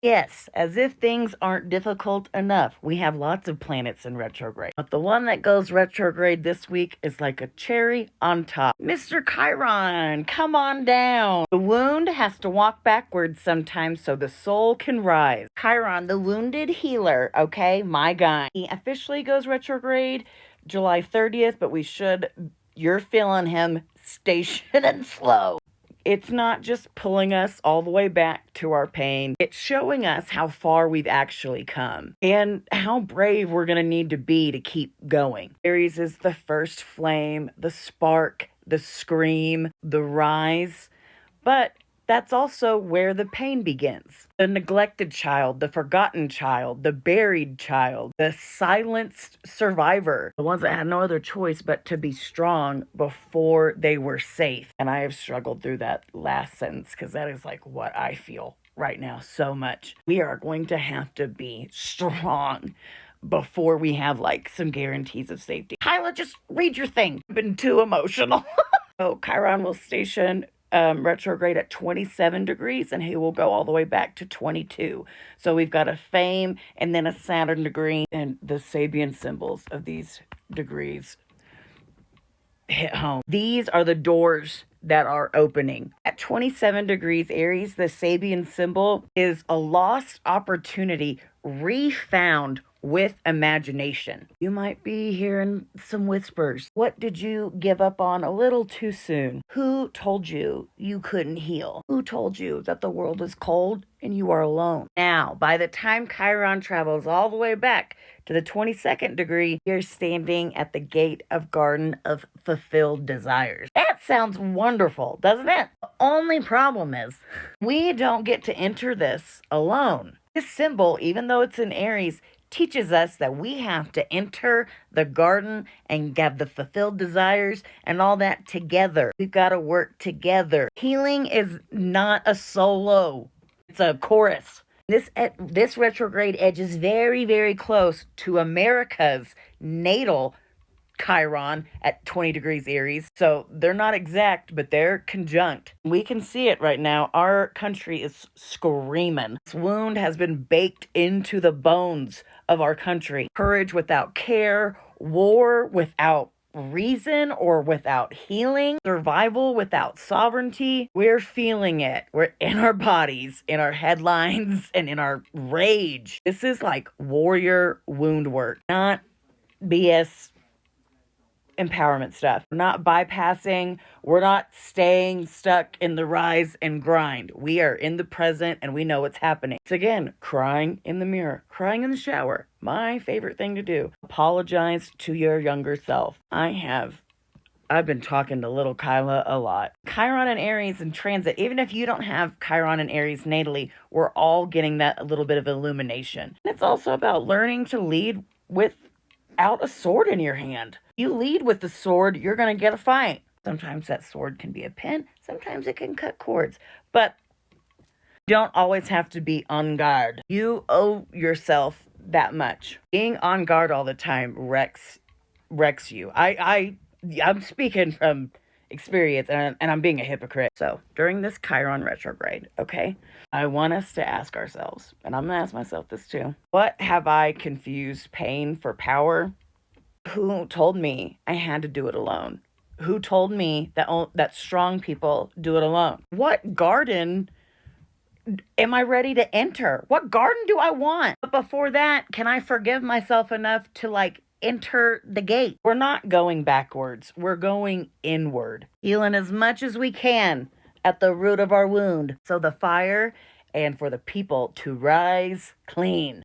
Yes, as if things aren't difficult enough. We have lots of planets in retrograde. But the one that goes retrograde this week is like a cherry on top. Mr. Chiron, come on down. The wound has to walk backwards sometimes so the soul can rise. Chiron, the wounded healer, okay? My guy. He officially goes retrograde July 30th, but you're feeling him station and slow. It's not just pulling us all the way back to our pain. It's showing us how far we've actually come and how brave we're going to need to be to keep going. Aries is the first flame, the spark, the scream, the rise. But that's also where the pain begins. The neglected child, the forgotten child, the buried child, the silenced survivor, the ones that had no other choice but to be strong before they were safe. And I have struggled through that last sentence because that is like what I feel right now so much. We are going to have to be strong before we have like some guarantees of safety. Kyla, just read your thing. I've been too emotional. So Chiron will station retrograde at 27 degrees, and he will go all the way back to 22. So we've got a fame and then a Saturn degree, and the Sabian symbols of these degrees hit home. These are the doors that are opening. At 27 degrees Aries, the Sabian symbol is a lost opportunity refound with imagination. You might be hearing some whispers. What did you give up on a little too soon? Who told you you couldn't heal? Who told you that the world is cold and you are alone? Now, by the time Chiron travels all the way back to the 22nd degree, you're standing at the gate of Garden of Fulfilled Desires. That sounds wonderful, doesn't it? The only problem is we don't get to enter this alone. This symbol, even though it's in Aries, teaches us that we have to enter the garden and have the fulfilled desires and all that together. We've got to work together. Healing is not a solo. It's a chorus. This retrograde edge is very, very close to America's natal Chiron at 20 degrees Aries. So they're not exact, but they're conjunct. We can see it right now. Our country is screaming. This wound has been baked into the bones of our country. Courage without care, war without reason or without healing, survival without sovereignty. We're feeling it. We're in our bodies, in our headlines, and in our rage. This is like warrior wound work, not BS empowerment stuff. We're not bypassing. We're not staying stuck in the rise and grind. We are in the present and we know what's happening. It's again, crying in the mirror, crying in the shower. My favorite thing to do. Apologize to your younger self. I've been talking to little Kyla a lot. Chiron and Aries in transit, even if you don't have Chiron and Aries natally, we're all getting that a little bit of illumination. And it's also about learning to lead without a sword in your hand. You lead with the sword, you're going to get a fight. Sometimes that sword can be a pen, sometimes it can cut cords. But you don't always have to be on guard. You owe yourself that much. Being on guard all the time wrecks you. I'm speaking from experience, and I'm being a hypocrite. So during this Chiron retrograde, okay, I want us to ask ourselves, and I'm going to ask myself this too. What have I confused pain for power? Who told me I had to do it alone? Who told me that strong people do it alone? What garden am I ready to enter? What garden do I want? But before that, can I forgive myself enough to enter the gate? We're not going backwards. We're going inward. Healing as much as we can at the root of our wound. So the fire and for the people to rise clean.